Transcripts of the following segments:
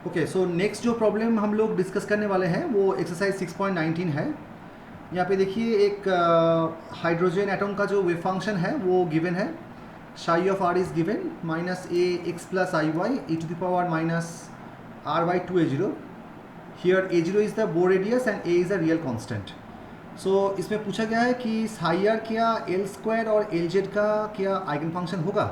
Okay, so next जो problem हम लोग डिस्कस करने वाले हैं वो एक्सरसाइज 6.19 है। यहाँ पे देखिए एक हाइड्रोजन एटम का जो वेव फंक्शन है वो गिवन है। Psi of r is given minus a x plus i y e to the power minus r by 2a0। Here a0 is the Bohr radius and a is the real constant. So इसमें पूछा गया है कि psi r क्या l square और l z का क्या eigen function होगा।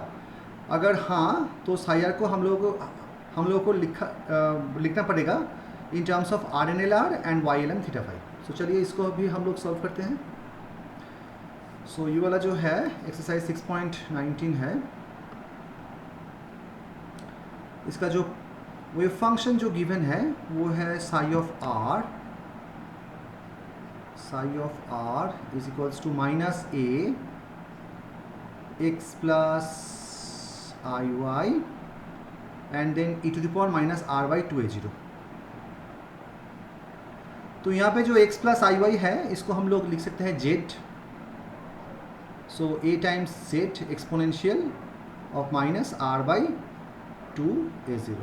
अगर हाँ तो साई आर को हम लोगों को लिखना पड़ेगा in terms of r n l r and y l m theta phi. So चलिए इसको अभी हम लोग सॉल्व करते हैं। सो ये वाला जो है एक्सरसाइज 6.19 है, इसका जो वेव फंक्शन जो गिवन है वो है psi of r is equals to minus a x plus i y and then e to the power minus r by 2a0। तो यहाँ पे जो x प्लस आई वाई है इसको हम लोग लिख सकते हैं z। So a times z exponential of minus r by 2a0।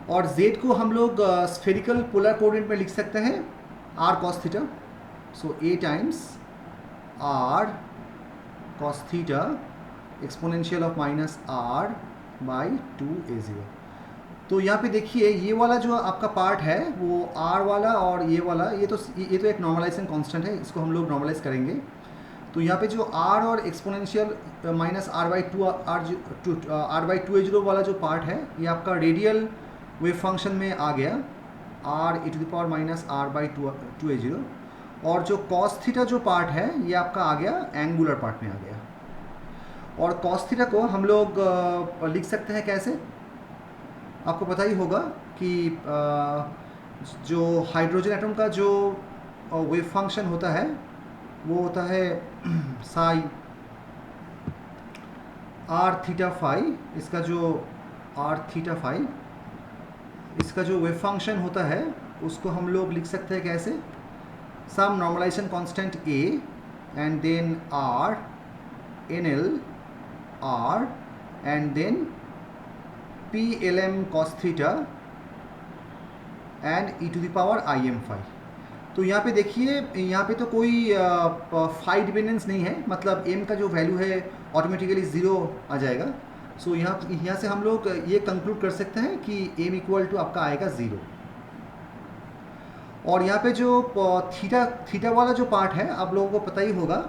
और z को हम लोग स्फेरिकल पोलर कोऑर्डिनेट में लिख सकते हैं r cos theta. So a times r cos theta exponential of minus r by 2a0। तो यहाँ पे देखिए ये वाला जो आपका पार्ट है वो r वाला और ये वाला ये तो एक नॉर्मलाइजेशन कांस्टेंट है, इसको हम लोग नॉर्मलाइज करेंगे। तो यहाँ पे जो r और exponential minus r by 2a0 वाला जो पार्ट है ये आपका रेडियल वेव फंक्शन में आ गया r e to the power minus r by 2a0। और जो cos थीटा जो पार्ट है ये आपका आ गया एंगुलर पार्ट में आ गया। और cos थीटा को हम लोग लिख सकते हैं कैसे, आपको पता ही होगा कि जो हाइड्रोजन एटम का जो वेव फंक्शन होता है वो होता है साई आर थीटा फाई। इसका जो आर थीटा फाई इसका जो वेव फंक्शन होता है उसको हम लोग लिख सकते हैं कैसे, some normalisation constant a and then r n l r and then p lm cos theta and e to the power i m phi. तो यहाँ पे देखिए यहाँ पे तो कोई फाई डिपेंडेंस नहीं है, मतलब m का जो वैल्यू है ऑटोमेटिकली ज़ीरो आ जाएगा। सो यहाँ से हम लोग ये कंक्लूड कर सकते हैं कि m इक्वल टू आपका आएगा 0। और यहाँ पे जो थीटा वाला जो पार्ट है आप लोगों को पता ही होगा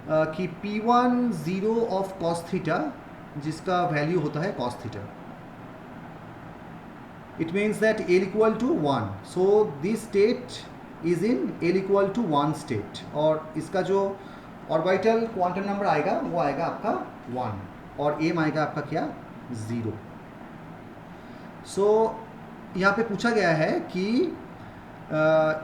कि p1 0 ऑफ cos थीटा जिसका वैल्यू होता है cos theta. It means that L equal to 1. So this state is in L equal to 1 state. और इसका जो ऑर्बिटल क्वांटम नंबर आएगा वो आएगा आपका 1 और m आएगा आपका क्या 0। सो यहाँ पे पूछा गया है कि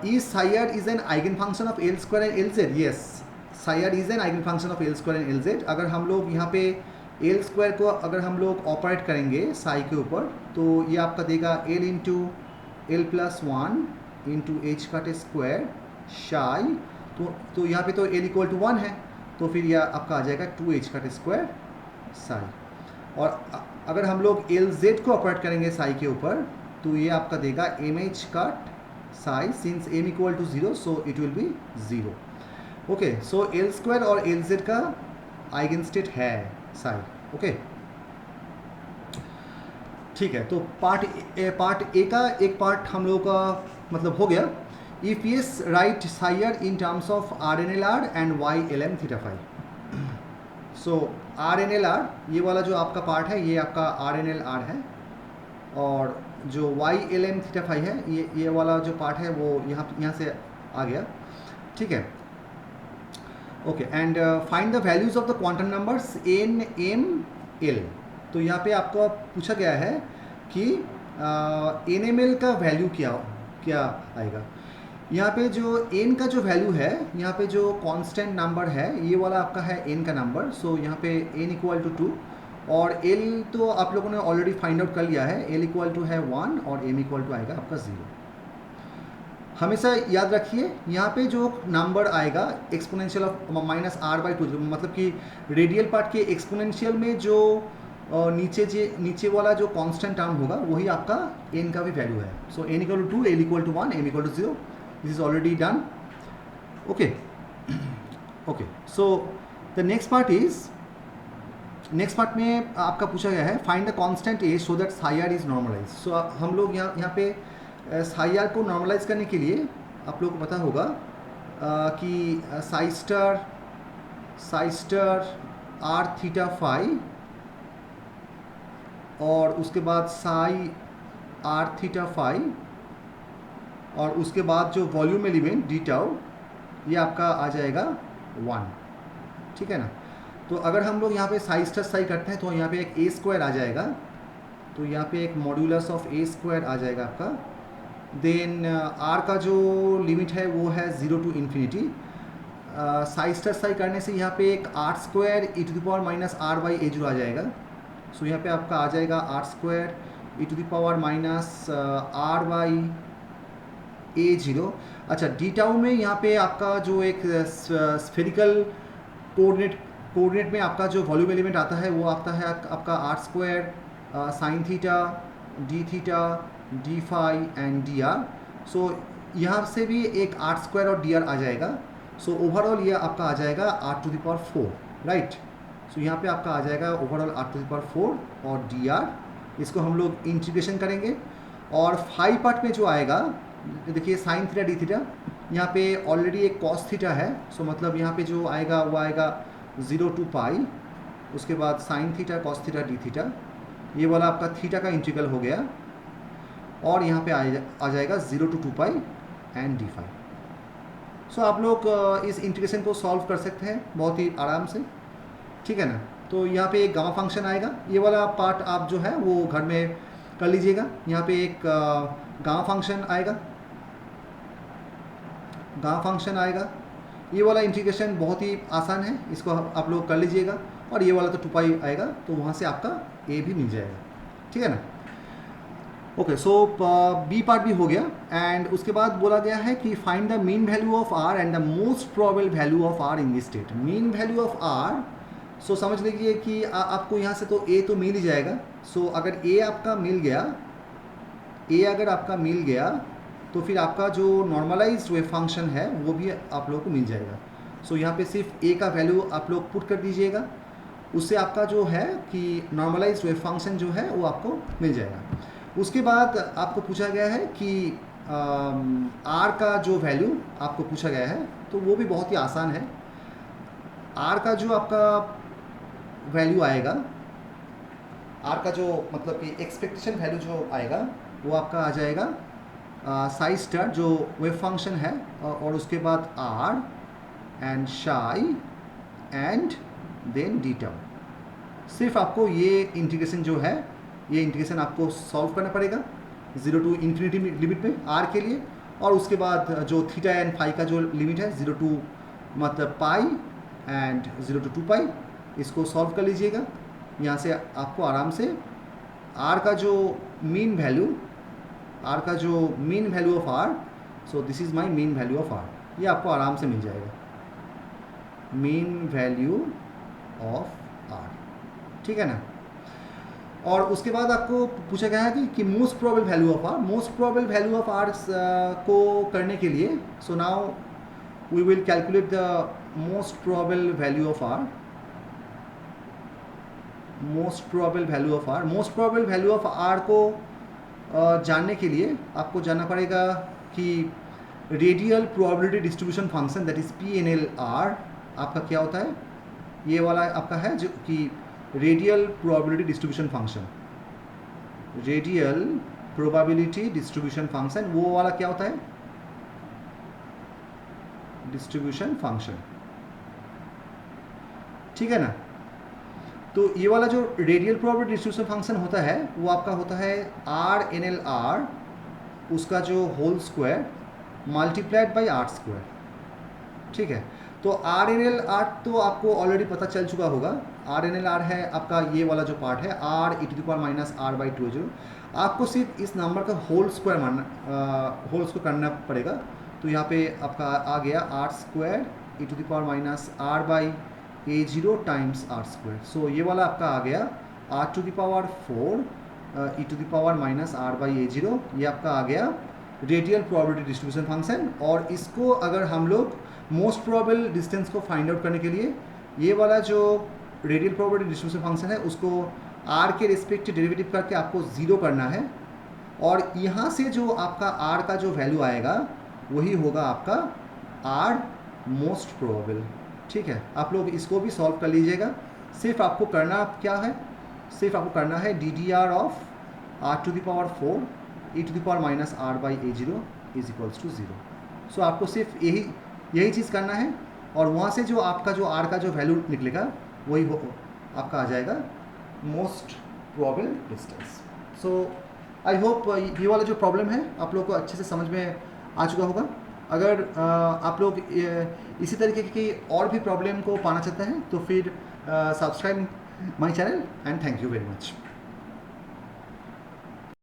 is psi r is an eigen function of L square and Lz? Yes, psi r is an eigen function of L square and Lz। अगर हम लोग यहाँ पे एल स्क्वायर को अगर हम लोग ऑपरेट करेंगे साई के ऊपर तो ये आपका देगा L into L plus 1 into H cut square शाई। तो यहाँ पे तो एल इक्वल टू 1 है तो फिर यह आपका आ जाएगा 2h कट स्क्वायर साई। और अगर हम लोग एल जेड को ऑपरेट करेंगे साई के ऊपर तो ये आपका देगा m h cut psi since m equal to 0 so it will be 0। Okay, so l square और एल जेड का आइगन स्टेट है साई। ओके ठीक है, तो पार्ट ए का एक पार्ट हम लोगों का मतलब हो गया। If yes right psi r in terms of r n l r and y l m theta phi. So r n l r ये वाला जो आपका पार्ट है ये आपका आर एन एल आर है और जो y l m theta phi है ये वाला जो पार्ट है वो यहाँ से आ गया। ठीक है, okay and find the values of the quantum numbers n m l. तो यहाँ पे आपको पूछा गया है कि एन एम एल का वैल्यू क्या आएगा। यहाँ पे जो एन का जो वैल्यू है यहाँ पे जो कांस्टेंट नंबर है ये वाला आपका है एन का नंबर। सो यहाँ पे एन इक्वल टू 2 और एल तो आप लोगों ने ऑलरेडी फाइंड आउट कर लिया है, एल इक्वल टू है 1 और एम इक्वल टू आएगा आपका 0। हमेशा याद रखिए यहाँ पे जो नंबर आएगा exponential of minus r by 2, मतलब कि रेडियल पार्ट के एक्सपोनेंशियल में जो और नीचे वाला जो कांस्टेंट टर्म होगा वही आपका n का भी वैल्यू है. So n equal to 2, l equal to 1, m equal to 0. This is already done. Okay okay. So the next part में आपका पूछा गया है find the constant a so that psi r is normalise. So हम लोग यहाँ पे psi R को नॉर्मलाइज करने के लिए आप लोग को पता होगा कि psi star r theta phi और उसके बाद साई आर थीटा फाई और उसके बाद जो वॉल्यूम एलिमेंट डी टाउ ये आपका आ जाएगा 1. ठीक है ना. तो अगर हम लोग यहाँ पे साई स्टार साई करते हैं तो यहाँ पे एक ए स्क्वायर आ जाएगा. तो यहाँ पे एक मॉड्यूलस ऑफ ए स्क्वायर आ जाएगा आपका. देन आर का जो लिमिट है वो है 0 to infinity. Psi star psi करने से यहाँ पे एक r square e to the power minus r by a जो आ जाएगा. सो यहाँ पे आपका आ जाएगा r square e to the power minus r by a 0. अच्छा, डी टाउ में यहाँ पे आपका जो एक स्फेरिकल कोऑर्डिनेट में आपका जो वॉल्यूम एलिमेंट आता है वो आता है आपका r square sine theta d phi and d r. So यहाँ से भी एक आर स्क्वायर और डी आर आ जाएगा. सो ओवरऑल ये आपका आ जाएगा r to the power 4, right. So यहाँ पे आपका आ जाएगा overall r to the power 4 और डी आर. इसको हम लोग इंटीग्रेशन करेंगे और फाई पार्ट में जो आएगा देखिए साइन थीटा डी थीटा, यहाँ पे ऑलरेडी एक कॉस थीटा है. सो मतलब यहाँ पे जो आएगा वो आएगा 0 टू पाई, उसके बाद sine theta cos theta D theta, ये वाला आपका थीटा का इंटीग्रल हो गया और यहाँ पे आ जाएगा 0 to 2 pi and d phi. So आप लोग इस इंटीग्रेशन को सॉल्व कर सकते हैं बहुत ही आराम से. ठीक है ना. तो यहाँ पे एक गामा फंक्शन आएगा. ये वाला पार्ट आप जो है वो घर में कर लीजिएगा. यहाँ पे एक गामा फंक्शन आएगा. ये वाला इंटीग्रेशन बहुत ही आसान है, इसको आप लोग कर लीजिएगा. और ये वाला तो 2 पाई आएगा तो वहाँ से आपका ए भी मिल जाएगा. ठीक है ना. ओके. सो बी पार्ट भी हो गया. एंड उसके बाद बोला गया है कि find the mean value of r and the most probable value of r in this state. Mean value of r, so समझ लीजिए कि आपको यहाँ से तो ए तो मिल ही जाएगा. सो अगर ए आपका मिल गया तो फिर आपका जो नॉर्मलाइज्ड वेव फंक्शन है वो भी आप लोगों को मिल जाएगा. सो यहाँ पे सिर्फ ए का वैल्यू आप लोग पुट कर दीजिएगा, उससे आपका जो है कि नॉर्मलाइज्ड वेव फंक्शन जो है वो आपको मिल जाएगा. उसके बाद आपको पूछा गया है कि आर का जो वैल्यू आपको पूछा गया है तो वो भी बहुत ही आसान है. आर का जो आपका वैल्यू आएगा, आर का जो मतलब कि एक्सपेक्टेशन वैल्यू जो आएगा वो आपका आ जाएगा साई स्टार जो वेव फंक्शन है और उसके बाद r and psi and then d tau. सिर्फ आपको ये इंटीग्रेशन जो है ये इंटीग्रेशन आपको सॉल्व करना पड़ेगा 0 टू इन्फिनिटी लिमिट में आर के लिए. और उसके बाद जो थीटा एंड फाई का जो लिमिट है 0 टू मतलब पाई एंड 0 टू 2 पाई, इसको सॉल्व कर लीजिएगा. यहाँ से आपको आराम से आर का जो mean value of r, so this is my mean value of r, ये आपको आराम से मिल जाएगा. Mean value of r. ठीक है ना. और उसके बाद आपको पूछा गया है कि most probable value of r. Most probable value of r को करने के लिए so now we will calculate the most probable value of r. Most probable value of r को जानने के लिए आपको जानना पड़ेगा कि radial probability distribution function that is PNLR आपका क्या होता है. ये वाला आपका है जो कि रेडियल प्रोबेबिलिटी डिस्ट्रीब्यूशन फंक्शन, वो वाला क्या होता है डिस्ट्रीब्यूशन फंक्शन. ठीक है ना. तो ये वाला जो रेडियल प्रोबेबिलिटी डिस्ट्रीब्यूशन फंक्शन होता है वो आपका होता है RNLR उसका जो whole square multiplied by r square. ठीक है. तो RNLR तो आपको ऑलरेडी पता चल चुका होगा. RNLR है आपका ये वाला जो पार्ट है R e to the power minus R by 2. आपको सिर्फ इस नंबर का होल स्क्वायर करना पड़ेगा. तो यहाँ पे आपका आ गया R square e to the power minus R by A0 times R square. So ये वाला आपका आ गया r to the power 4 e to the power minus r by A0, ये आपका आ गया रेडियल प्रोबेबिलिटी डिस्ट्रीब्यूशन फंक्शन। और इसको अगर हम लोग मोस्ट प्रोबेबल डिस्टेंस को फाइंड आउट करने के लिए ये वाला जो रेडियल प्रोबेबिलिटी डिस्ट्रीब्यूशन फंक्शन है उसको आर के रिस्पेक्टिव डेरिवेटिव करके आपको ज़ीरो करना है, और यहाँ से जो आपका आर का जो वैल्यू आएगा वही होगा आपका आर मोस्ट प्रोबेबल। ठीक है, आप लोग इसको भी सॉल्व कर लीजिएगा। सिर्फ आपको करना क्या है, सिर्फ आपको करना है DDR of r to the power 4 e to the power minus r by A0 is equals to 0। सो आपको सिर्फ यही चीज़ करना है, और वहाँ से जो आपका जो आर का जो वैल्यू निकलेगा वही आपका आ जाएगा most probable distance. So I hope ये वाला जो प्रॉब्लम है आप लोग को अच्छे से समझ में आ चुका होगा। अगर आप लोग इसी तरीके की और भी प्रॉब्लम को पाना चाहते हैं तो फिर subscribe my channel, and thank you very much.